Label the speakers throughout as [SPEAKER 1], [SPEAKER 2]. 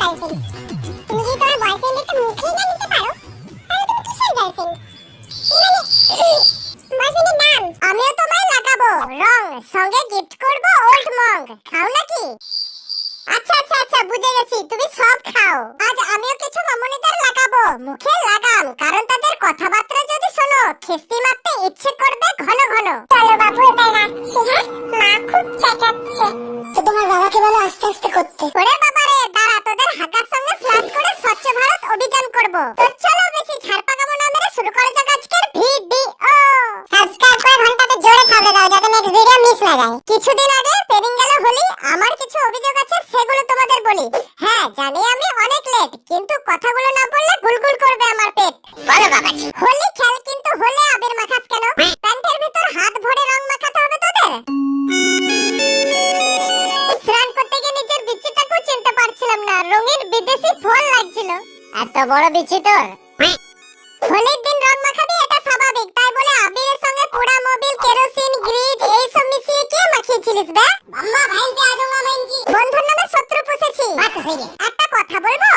[SPEAKER 1] Girlfriend. তুমি যদি তোমার বয়ফ্রেন্ডের মুখেই না নিতে পারো তাহলে তুমি কিসের গার্লফ্রেন্ড? বয়ফ্রেন্ডের নাম আমিও তোমায় লাগাবো রং, সঙ্গে গিফট করব ওল্ড মঙ্ক। খাও নাকি? আচ্ছা আচ্ছা আচ্ছা বুঝে গেছি, তুমি সব খাও। আজ আমিও কিছু মামুনিদের লাগাবো মুখে লাগাম, কারণ তাদের কথাবার্তা যদি শোনো খিস্তি মারতে ইচ্ছে করবে ঘন ঘন। চলো বাবু এবার রাখছি। হ্যাঁ, মা খুব চেঁচাচ্ছে। তো তোমার বাবাকে বলো আস্তে আস্তে করতে। ওরে বাবা রে, দাঁড়া, তোদের হাগার সঙ্গে ফ্লাশ করে স্বচ্ছ ভারত অভিযান করব। তো চলো বেশি ঝাড়পা কামো না মেরে শুরু করা যাক আজকের ভিডিও। সাবস্ক্রাইব করে ঘন্টাতে জোরে থাবড়ে দাও যাতে নেক্সট ভিডিও মিস না যায়। কিছুদিন আগে পেরিং গেল হোলি, আমার কিছু অভিযোগ আছে সেগুলো তোমাদের বলি। হ্যাঁ জানি আমি অনেক লেট, কিন্তু কথাগুলো না বললে গুলগুল করবে আমার পেট। বলো বাবাজি। হোলি খেল, কিন্তু হলে আবির মাখাস কেন? প্যান্টের ভিতর হাত ভরে রং মাখাতে হবে তোদের? স্নান করতে গিয়ে নিজের বিচিটাকেও চিনতে পারছিলাম না, রঙের বিদেশি ফল লাগছিল। এত বড় বিচি তোর? হোলির দিন রং মাখাবি এটা স্বাভাবিক, তাই বলে আবিরের সঙ্গে পোড়া মোবিল, কেরোসিন, গ্রিজ এইসব মিশিয়ে কে মাখিয়েছিলিস বে? আম্মা ভাই কে আদুঙ্গা মাইনকি। বন্ধুর নামে শত্রু পুষেছি। একটা কথা বলবো,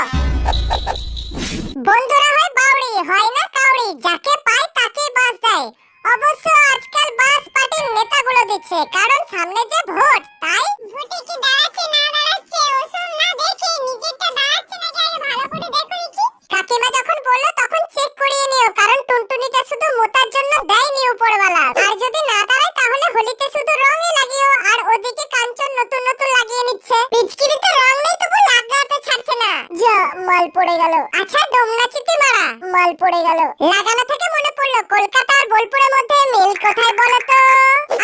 [SPEAKER 1] বন্ধুরা হয় বাউড়ি, হয় না কাউড়ি, যাকে পায় তাকে বাস দেয়। অবশ্য আজকাল বাস পার্টির নেতাগুলো দিচ্ছে, কারণ সামনে যে ভোট, তাই ভোটে কি দাঁড়াচ্ছে না দাঁড়াচ্ছে ওসব না দেখে নিজেরটা দাঁড়াচ্ছে নাকি আগে ভালো করে দেখো দেখি। কাকিমা যখন বললো তখন চেক করিয়ে নিও, কারণ টুনটুনিটা শুধু মোতার জন্য দেয়নি উপরওয়ালা। আর যদি না দাঁড়ায় তাহলে হোলিতে শুধু রঙই লাগিও, আর ওদিকে কাঞ্চন নতুন নতুন লাগিয়ে নিচ্ছে। পিচকিরিতে রং নেই তবু লাগাতে ছাড়ছে না। যা মাল পড়ে গেল। আচ্ছা দমনা চিতি মারা মাল পড়ে গেল। লাগানো থেকে মনে পড়লো, কলকাতা আর বোলপুরের মধ্যে মিল কোথায় বলো তো?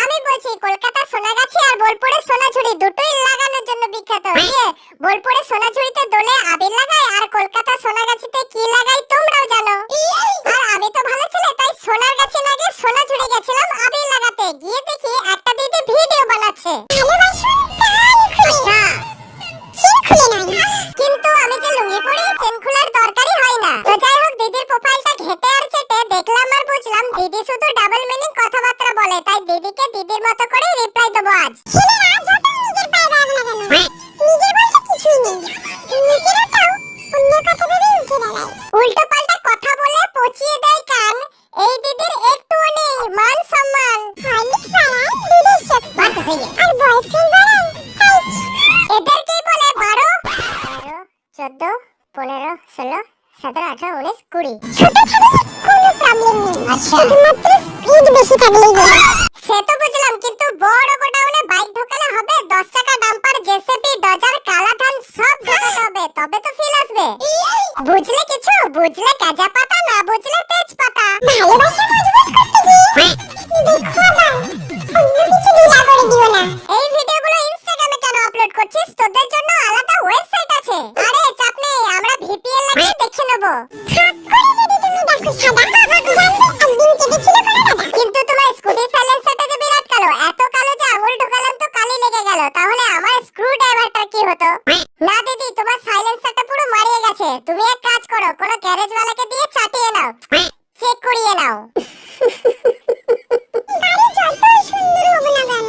[SPEAKER 1] আমি বলছি কলকাতা সোনাগাছি আর বোলপুরের সোনাঝুরি দুটোই লাগানোর জন্য বিখ্যাত। বোলপুরে সোনাঝুরিতে দোলে আবির লাগায়, আর কলকাতা সোনাগাছিতে কি লাগায় তোমরাও জানো। আর আমি তো ভালো ছেলে, তাই সোনার গাছে না গিয়ে সোনাঝুরি গেছিলাম আবির লাগাতে। গিয়ে দেখি একটা দিদি ভিডিও বানাচ্ছে। কিন্তু আমি যে লুঙ্গি পরে চেন খোলার দরকারই হয় না। তো যাই হোক, দিদির প্রোফাইলটা ঘেটে আর চেটে দেখলাম আর বুঝলাম দিদি শুধু ডাবল মিনিং কথাবার্তা বলে, তাই দিদিকে দিদির মতো করে রিপ্লাই দেবো আজ। নিজের পায়ে দাও না কেন? নিজের বলতে কিছুই নেই, নিজের ওটাও অন্য কথা ভেবে উঠে দাঁড়ায়। উল্টো পাল্টা কথা বলে পচিয়ে দেয় কান। এই দিদির একটুও নেই মান সম্মান। হাইলিস বাড়ায় দিদির সাথে আর বয়ফ্রেন্ড বাড়ায়। এদেরকেই বলে 12, 14, 15, 16, 17, 18, 19, 20। ছোট থাকলে কোনো প্রবলেম নেই, শুধুমাত্র স্পিড বেশি থাকলেই হবে। সে তো বুঝলাম, কিন্তু বড় গোডাউনে বাইক ঢোকালে হবে? 10 চাকা ডাম্পার, জেসিবি, ডজার, কালাধান সব ঢোকাতে হবে, তবে তো ফিল আসবে। বুঝলে কিছু? বুঝলে কাজা পাতা, না বুঝলে তেজ পাতা। ভালোবাসা মজবুত করতে গিয়ে দেখো আবার অন্য কিছু ঢিলা করে দিও না। এই ভিডিওগুলো ইনস্টাগ্রামে কেন আপলোড করছিস? তোদের জন্য আলাদা ওয়েবসাইট আছে। আরে চাপ নেই, আমরা ভিপিএন লাগিয়ে দেখে নেব। খাপ করে যদি তুমি দেখো সাদা, জানবে একদিন কেটেছিল কোনো দাদা। কিন্তু তোমার স্কুটি সাইলেন্সারটা যে বিরাট কালো, এত কালো যে আঙুল ঢোকালাম তো কালি লেগে গেল। তাহলে আমার স্ক্রু ড্রাইভারটা কি হতো? না দিদি, তোমার সাইলেন্সারটা পুরো মারিয়ে গেছে। তুমি এক কাজ করো, কোনো গ্যারেজওয়ালাকে দিয়ে চাটিয়ে নাও, চেক করিয়ে নাও। গাড়ি যত সুন্দর হবে না কেন,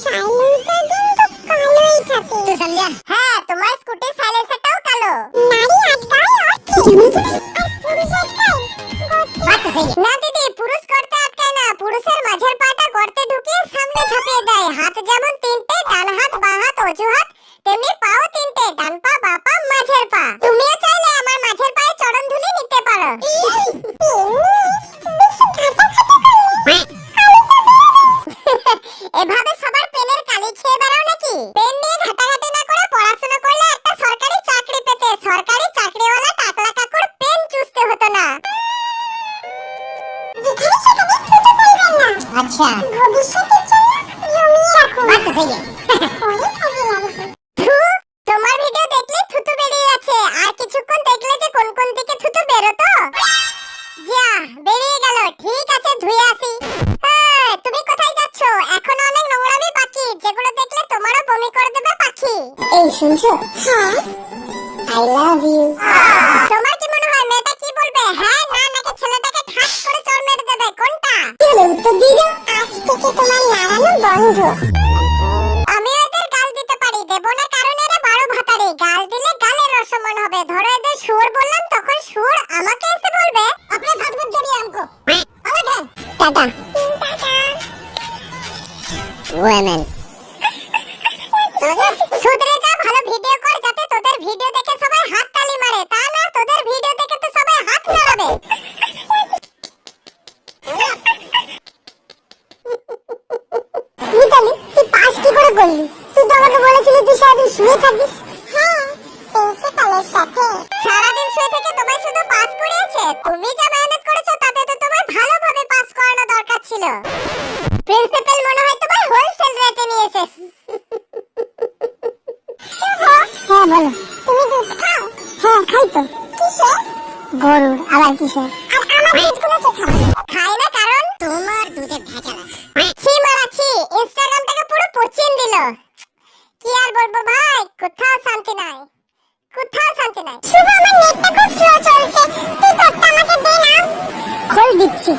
[SPEAKER 1] সাইলেন্সার কিন্তু কালোই থাকে। তুই সমঝা? হ্যাঁ, তোমার স্কুটি সাইলেন্সারটাও কালো। নারী আটকায় আর কি জানো? আর পুরুষ আটকায়। না দিদি, পুরুষ করতে আটকায় না, পুরুষের মাঝের পাটা গর্তে ঢুকিয়ে সামনে ঝাঁপিয়ে দেয়। হাত যেমন তিনটে, ডান হাত, বাঁ হাত, অজু হাত, তেমনি পাও তিনটে, ডান পা, বাঁ পা, মাঝের পা। তুমিও চাইলে আমার মাঝের পায়ে চরণ ধুলি নিতে পারো। এভাবে সবার পেনের কালি খেয়ে বেড়াও নাকি? পেন নিয়ে ঘাটাঘাটি না করে পড়াশোনা করলে একটা সরকারি চাকরি পেতে। সরকারি চাকরিওয়ালা টাকলা কাকুর পেন চুষতে হতো না। আচ্ছা, ভবিষ্যতের জন্য জমিয়ে রাখো। তোমার ভিডিও দেখলে থুতু বেরিয়ে যাচ্ছে, আর কিছুক্ষণ দেখলে যে কোন কোন দিকে থুতু বেরোতো। যা বেরিয়ে গেল, ঠিক আছে ধুয়ে আসি। তুমি কোথায় যাচ্ছ? এখন অনেক নোংরামি বাকি, যেগুলো দেখলে তোমারও বমি করে দেবে পাখি। এই শুনছো? হ্যাঁ, আই লাভ ইউ। তোমার কি মনে হয় মেয়েটা কি বলবে? হ্যাঁ না নাকি ছেলেটাকে ঠাস করে চড় মেরে দেবে? কোনটা? চলো উত্তর দিয়ে দাও। আজ থেকে তোমার নাড়ানো বন্ধ। আমি ওদের গাল দিতে পারি, দেব না কারণ এরা 12 ভাতারি। গাল দিলে গালে সমান হবে। ধরো এদের সুর বললাম, তখন সুর আমাকে এসে বলবে আপনি সাবজেক্ট জানিয়ে আমকো আমাকে টাটা ওয়েমেন। সুধরে যা, ভালো ভিডিও কর যাতে তোদের ভিডিও দেখে সবাই হাত তালি মারে, তা না তোদের ভিডিও দেখে তো সবাই হাত নাড়াবে। মিতালি, তুই পাস কি করে করলি? তুই তো আমাকে বলেছিলি তুই সারাদিন শুয়ে থাকিস। হ্যাঁ, প্রিন্সিপালের সাথে সারাদিন শুয়ে থেকে তোমায় শুধু পাস করিয়েছে? তুমি যা মেহনত করেছো তাতে তো তোমায় ভালোভাবে পাস করানো দরকার ছিল। প্রিন্সিপাল মনে হয় তোমায় হোলসেল রেটে নিয়েছে। হ্যাঁ বলো, তুমি দুধ খাও? হ্যাঁ খাই তো। কিসে? গরুর, আবার কিসে? আর আমার দুধগুলো কে খাবে? খাই না, কারণ তোমার দুধে ভেজাল আছে। ছি মারাচ্ছি, ইনস্টাগ্রামটাকে পুরো পচিন দিল। কি আর বলবো ভাই, কোথাও শান্তি নাই, কোথাও শান্তি নাই। শুভ, আমার নেটটা খুব স্লো চলছে, তুই তোরটা আমাকে দে না। খোল দিচ্ছি।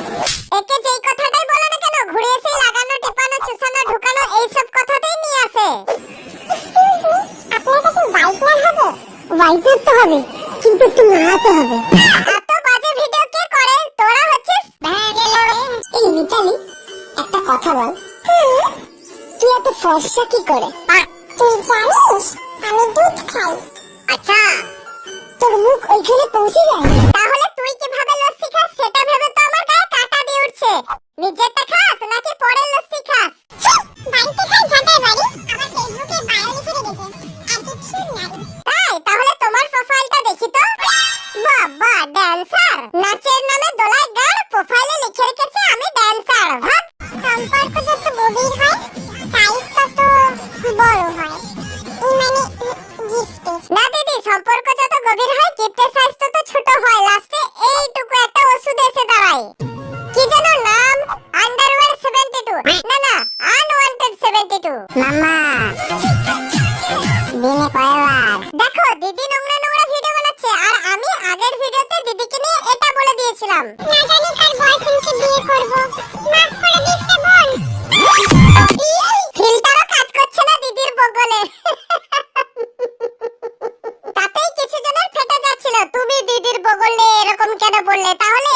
[SPEAKER 1] একে যেই কথাটাই বলো না কেন, ঘুরে এসে লাগানো, টেপানো, চুষানো, ঢুকানো এইসব কথাতেই নিয়ে আসে। আপনার কাছে হোয়াইটনার হবে? হোয়াইটনার তো হবে, কিন্তু একটু নাড়াতে হবে। এত বাজে ভিডিও কে করে? তোরা হচ্ছিস এই মিতালি, একটা কথা বল, তুই এত ফর্সা কি করে? তুই জানিস আমি দুধ খাই। আচ্ছা, তোর মুখ ওইখানে পৌঁছে যায়? তাহলে তুই কিভাবে লস্যি খাস সেটা ভেবে তো আমার গায়ে কাঁটা দিয়ে উঠছে। নিজেরটা খাস নাকি পরের লস্যি খাস? বাড়িতে খাই ঝাঁটাই বাড়ি, আমার ফেসবুকে বায়ো লিখে রেখেছে অ্যাটিটিউড নারী। তাই, তাহলে তোমার প্রোফাইলটা দেখি তো। বাবা, ড্যান্সার, নাচের নামে দোলায় গাড়, প্রোফাইলে লিখে রেখেছে আমি ড্যান্সার। ভাব, সম্পর্ক যত গভীর হয় সাইজ তত বড় হয়। মানে গিফটের না দিদি, সম্পর্ক যত গভীর হয় গিফটের সাইজ তত ছোট হয়। লাস্টে এইটুকু একটা ওষুধ এসে দাঁড়ায়, কি যেন নাম, আন্ডারওয়্যার 72, না না আনওয়ান্টেড 72। মামা দিনে কয়বার দেখো দিদি নোংরা নোংরা ভিডিও বানাচ্ছে, আর আমি আগের ভিডিওতে দিদিকে নিয়ে এটা বলে দিয়েছিলাম, না জানি কার বয়ফ্রেন্ডকে বিয়ে করব, মাফ করে দিস রে বোন। ফিল্টারও কাজ করছে না দিদির বগলে। তাতেই কিছু জনের ফেটে যাচ্ছিল, তুমি দিদির বগলে এরকম কেন বললে? তাহলে